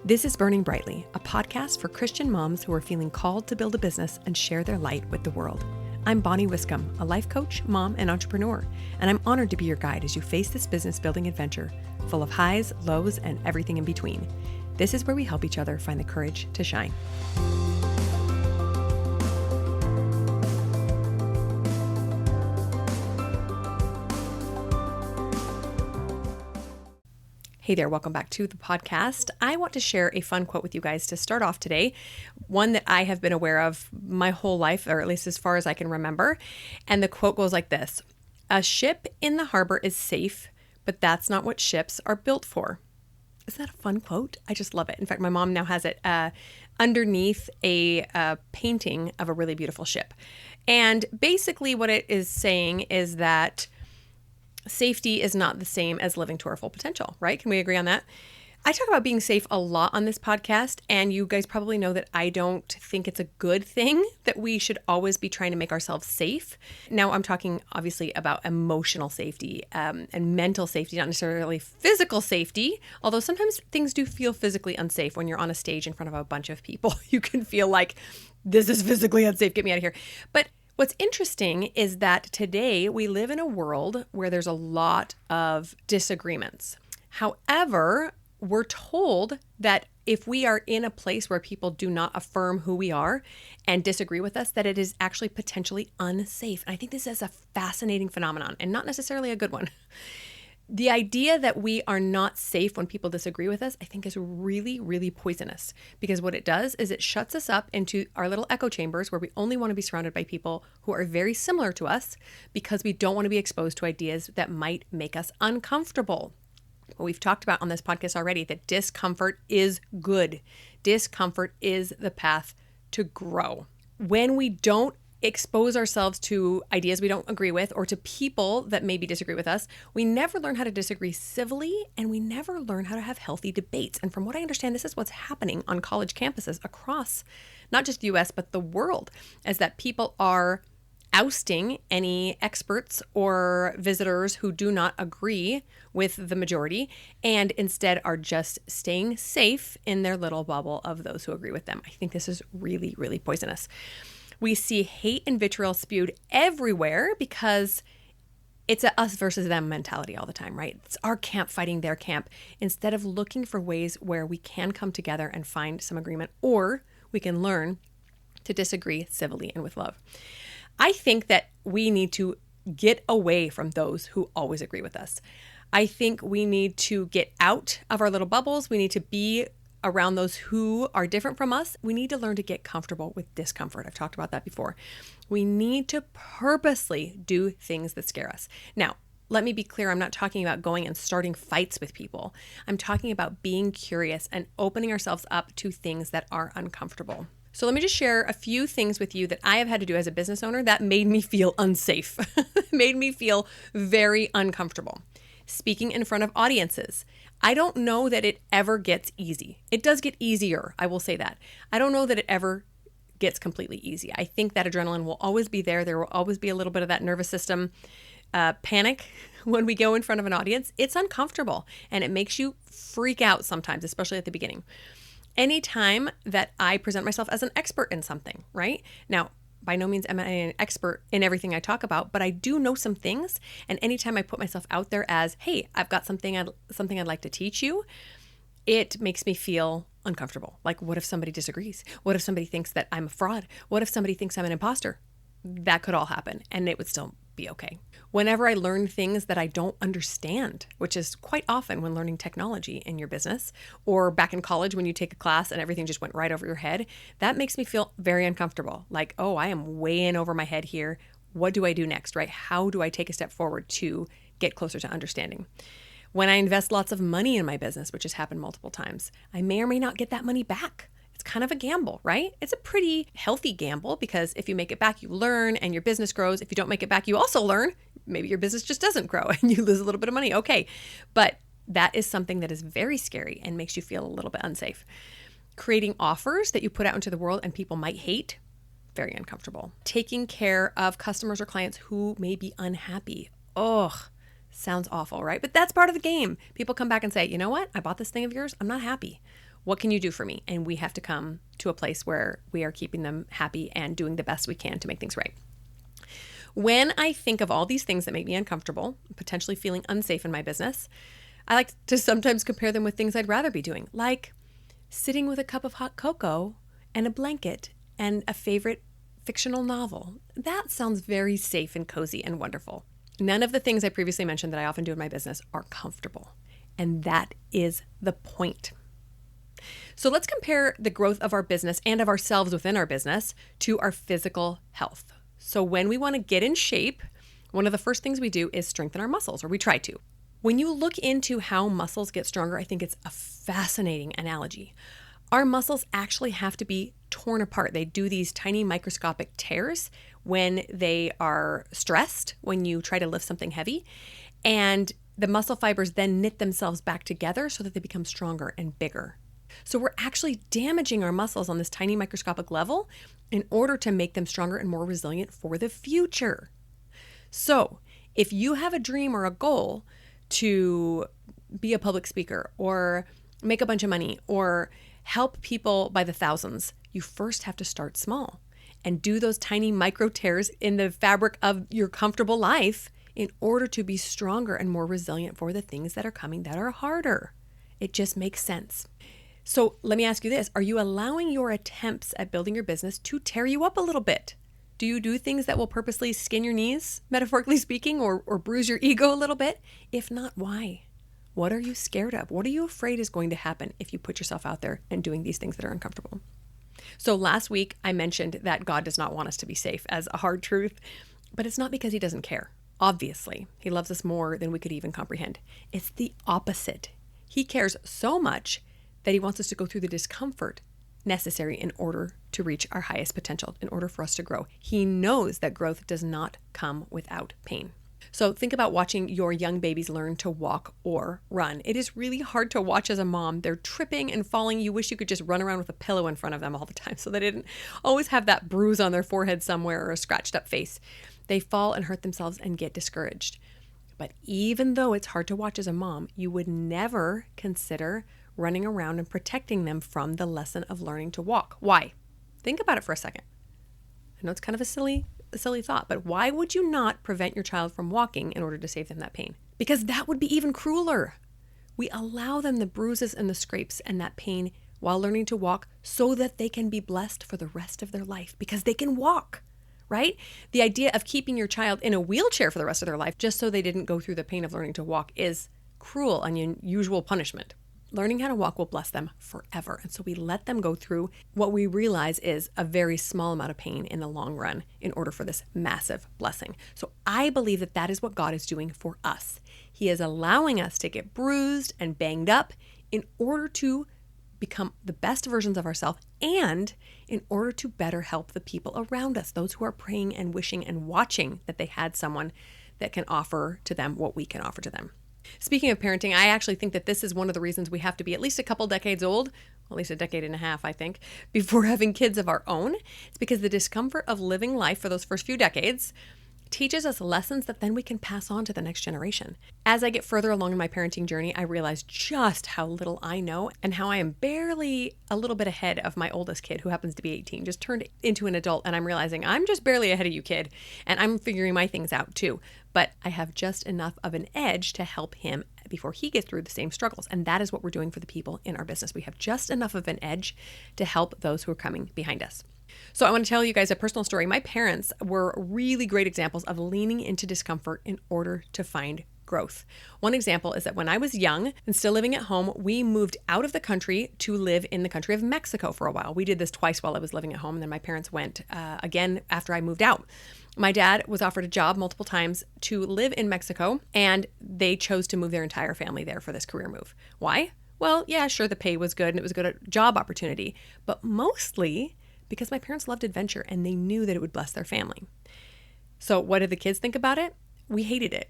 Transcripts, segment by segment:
This is Burning Brightly, a podcast for Christian moms who are feeling called to build a business and share their light with the world. I'm Bonnie Wiscombe, a life coach, mom, and entrepreneur, and I'm honored to be your guide as you face this business building adventure full of highs, lows, and everything in between. This is where we help each other find the courage to shine. Hey there, welcome back to the podcast. I want to share a fun quote with you guys to start off today, one that I have been aware of my whole life, or at least as far as I can remember. And the quote goes like this: "A ship in the harbor is safe, but that's not what ships are built for." Isn't that a fun quote? I just love it. In fact, my mom now has it underneath a painting of a really beautiful ship. And basically what it is saying is that safety is not the same as living to our full potential, right? Can we agree on that? I talk about being safe a lot on this podcast, and you guys probably know that I don't think it's a good thing that we should always be trying to make ourselves safe. Now, I'm talking obviously about emotional safety and mental safety, not necessarily physical safety, although sometimes things do feel physically unsafe when you're on a stage in front of a bunch of people. You can feel like, this is physically unsafe, get me out of here. But what's interesting is that today we live in a world where there's a lot of disagreements. However, we're told that if we are in a place where people do not affirm who we are and disagree with us, that it is actually potentially unsafe. And I think this is a fascinating phenomenon and not necessarily a good one. The idea that we are not safe when people disagree with us, I think is really, really poisonous, because what it does is it shuts us up into our little echo chambers where we only want to be surrounded by people who are very similar to us because we don't want to be exposed to ideas that might make us uncomfortable. We've talked about on this podcast already that discomfort is good. Discomfort is the path to grow. When we don't expose ourselves to ideas we don't agree with or to people that maybe disagree with us, we never learn how to disagree civilly, and we never learn how to have healthy debates. And from what I understand, this is what's happening on college campuses across not just the US, but the world, is that people are ousting any experts or visitors who do not agree with the majority and instead are just staying safe in their little bubble of those who agree with them. I think this is really, really poisonous. We see hate and vitriol spewed everywhere because it's a us versus them mentality all the time, right? It's our camp fighting their camp, instead of looking for ways where we can come together and find some agreement, or we can learn to disagree civilly and with love. I think that we need to get away from those who always agree with us. I think we need to get out of our little bubbles. We need to be around those who are different from us. We need to learn to get comfortable with discomfort. I've talked about that before. We need to purposely do things that scare us. Now, let me be clear. I'm not talking about going and starting fights with people. I'm talking about being curious and opening ourselves up to things that are uncomfortable. So let me just share a few things with you that I have had to do as a business owner that made me feel unsafe, made me feel very uncomfortable. Speaking in front of audiences. I don't know that it ever gets easy. It does get easier, I will say that. I don't know that it ever gets completely easy. I think that adrenaline will always be there. There will always be a little bit of that nervous system panic when we go in front of an audience. It's uncomfortable and it makes you freak out sometimes, especially at the beginning. Anytime that I present myself as an expert in something, right? Now, by no means am I an expert in everything I talk about, but I do know some things. And anytime I put myself out there as, hey, I've got something I'd like to teach you, it makes me feel uncomfortable. Like, what if somebody disagrees? What if somebody thinks that I'm a fraud? What if somebody thinks I'm an imposter? That could all happen, and it would still be okay. Whenever I learn things that I don't understand, which is quite often when learning technology in your business, or back in college when you take a class and everything just went right over your head, that makes me feel very uncomfortable. Like, oh, I am way in over my head here. What do I do next, right? How do I take a step forward to get closer to understanding? When I invest lots of money in my business, which has happened multiple times, I may or may not get that money back. It's kind of a gamble, right? It's a pretty healthy gamble, because if you make it back, you learn and your business grows. If you don't make it back, you also learn. Maybe your business just doesn't grow and you lose a little bit of money. Okay. But that is something that is very scary and makes you feel a little bit unsafe. Creating offers that you put out into the world and people might hate, very uncomfortable. Taking care of customers or clients who may be unhappy. Ugh. Sounds awful, right? But that's part of the game. People come back and say, you know what? I bought this thing of yours. I'm not happy. What can you do for me? And we have to come to a place where we are keeping them happy and doing the best we can to make things right. When I think of all these things that make me uncomfortable, potentially feeling unsafe in my business, I like to sometimes compare them with things I'd rather be doing, like sitting with a cup of hot cocoa and a blanket and a favorite fictional novel. That sounds very safe and cozy and wonderful. None of the things I previously mentioned that I often do in my business are comfortable. And that is the point. So let's compare the growth of our business and of ourselves within our business to our physical health. So when we want to get in shape, one of the first things we do is strengthen our muscles, or we try to. When you look into how muscles get stronger, I think it's a fascinating analogy. Our muscles actually have to be torn apart. They do these tiny microscopic tears when they are stressed, when you try to lift something heavy, and the muscle fibers then knit themselves back together so that they become stronger and bigger. So we're actually damaging our muscles on this tiny microscopic level in order to make them stronger and more resilient for the future. So if you have a dream or a goal to be a public speaker or make a bunch of money or help people by the thousands, you first have to start small and do those tiny micro tears in the fabric of your comfortable life in order to be stronger and more resilient for the things that are coming that are harder. It just makes sense. So let me ask you this. Are you allowing your attempts at building your business to tear you up a little bit? Do you do things that will purposely skin your knees, metaphorically speaking, or bruise your ego a little bit? If not, why? What are you scared of? What are you afraid is going to happen if you put yourself out there and doing these things that are uncomfortable? So last week, I mentioned that God does not want us to be safe as a hard truth, but it's not because he doesn't care. Obviously, he loves us more than we could even comprehend. It's the opposite. He cares so much that he wants us to go through the discomfort necessary in order to reach our highest potential, in order for us to grow. He knows that growth does not come without pain. So think about watching your young babies learn to walk or run. It is really hard to watch as a mom. They're tripping and falling. You wish you could just run around with a pillow in front of them all the time so they didn't always have that bruise on their forehead somewhere or a scratched up face. They fall and hurt themselves and get discouraged. But even though it's hard to watch as a mom, you would never consider running around and protecting them from the lesson of learning to walk. Why? Think about it for a second. I know it's kind of a silly thought, but why would you not prevent your child from walking in order to save them that pain? Because that would be even crueler. We allow them the bruises and the scrapes and that pain while learning to walk so that they can be blessed for the rest of their life because they can walk, right? The idea of keeping your child in a wheelchair for the rest of their life just so they didn't go through the pain of learning to walk is cruel and unusual punishment. Learning how to walk will bless them forever. And so we let them go through what we realize is a very small amount of pain in the long run in order for this massive blessing. So I believe that that is what God is doing for us. He is allowing us to get bruised and banged up in order to become the best versions of ourselves and in order to better help the people around us, those who are praying and wishing and watching that they had someone that can offer to them what we can offer to them. Speaking of parenting, I actually think that this is one of the reasons we have to be at least a couple decades old, at least a decade and a half, I think, before having kids of our own. It's because the discomfort of living life for those first few decades teaches us lessons that then we can pass on to the next generation. As I get further along in my parenting journey, I realize just how little I know and how I am barely a little bit ahead of my oldest kid, who happens to be 18, just turned into an adult. And I'm realizing I'm just barely ahead of you, kid. And I'm figuring my things out too. But I have just enough of an edge to help him before he gets through the same struggles. And that is what we're doing for the people in our business. We have just enough of an edge to help those who are coming behind us. So I want to tell you guys a personal story. My parents were really great examples of leaning into discomfort in order to find growth. One example is that when I was young and still living at home, we moved out of the country to live in the country of Mexico for a while. We did this twice while I was living at home, and then my parents went again after I moved out. My dad was offered a job multiple times to live in Mexico, and they chose to move their entire family there for this career move. Why? Well, yeah, sure, the pay was good and it was a good job opportunity, but mostly because my parents loved adventure and they knew that it would bless their family. So what did the kids think about it? We hated it.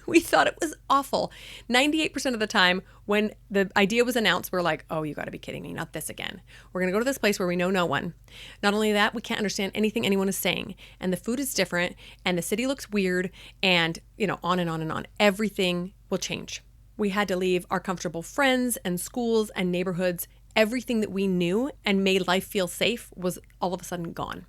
We thought it was awful. 98% of the time when the idea was announced, we're like, oh, you got to be kidding me, not this again. We're going to go to this place where we know no one. Not only that, we can't understand anything anyone is saying. And the food is different and the city looks weird and, on and on and on. Everything will change. We had to leave our comfortable friends and schools and neighborhoods everything that we knew and made life feel safe was all of a sudden gone.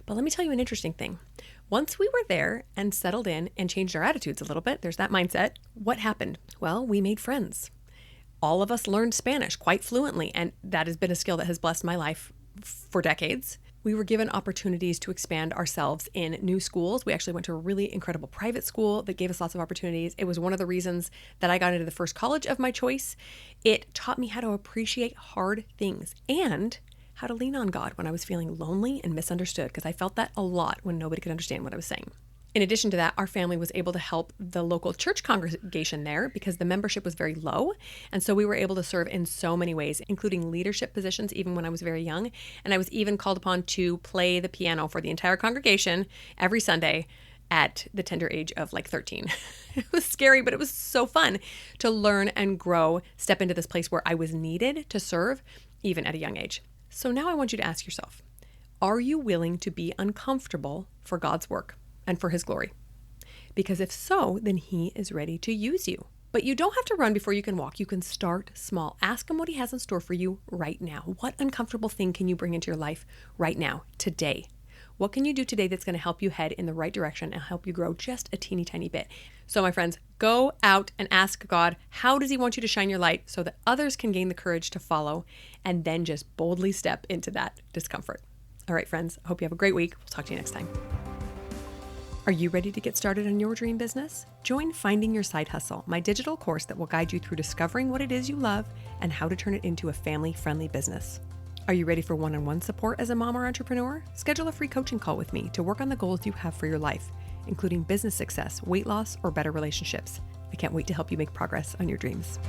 But let me tell you an interesting thing. Once we were there and settled in and changed our attitudes a little bit, there's that mindset, what happened? Well, we made friends. All of us learned Spanish quite fluently, and that has been a skill that has blessed my life for decades. We were given opportunities to expand ourselves in new schools. We actually went to a really incredible private school that gave us lots of opportunities. It was one of the reasons that I got into the first college of my choice. It taught me how to appreciate hard things and how to lean on God when I was feeling lonely and misunderstood, because I felt that a lot when nobody could understand what I was saying. In addition to that, our family was able to help the local church congregation there because the membership was very low. And so we were able to serve in so many ways, including leadership positions, even when I was very young. And I was even called upon to play the piano for the entire congregation every Sunday at the tender age of like 13. It was scary, but it was so fun to learn and grow, step into this place where I was needed to serve, even at a young age. So now I want you to ask yourself, are you willing to be uncomfortable for God's work and for His glory? Because if so, then He is ready to use you. But you don't have to run before you can walk. You can start small. Ask Him what He has in store for you right now. What uncomfortable thing can you bring into your life right now, today? What can you do today that's going to help you head in the right direction and help you grow just a teeny tiny bit? So my friends, go out and ask God, how does He want you to shine your light so that others can gain the courage to follow, and then just boldly step into that discomfort. All right, friends, I hope you have a great week. We'll talk to you next time. Are you ready to get started on your dream business? Join Finding Your Side Hustle, my digital course that will guide you through discovering what it is you love and how to turn it into a family-friendly business. Are you ready for one-on-one support as a mom or entrepreneur? Schedule a free coaching call with me to work on the goals you have for your life, including business success, weight loss, or better relationships. I can't wait to help you make progress on your dreams.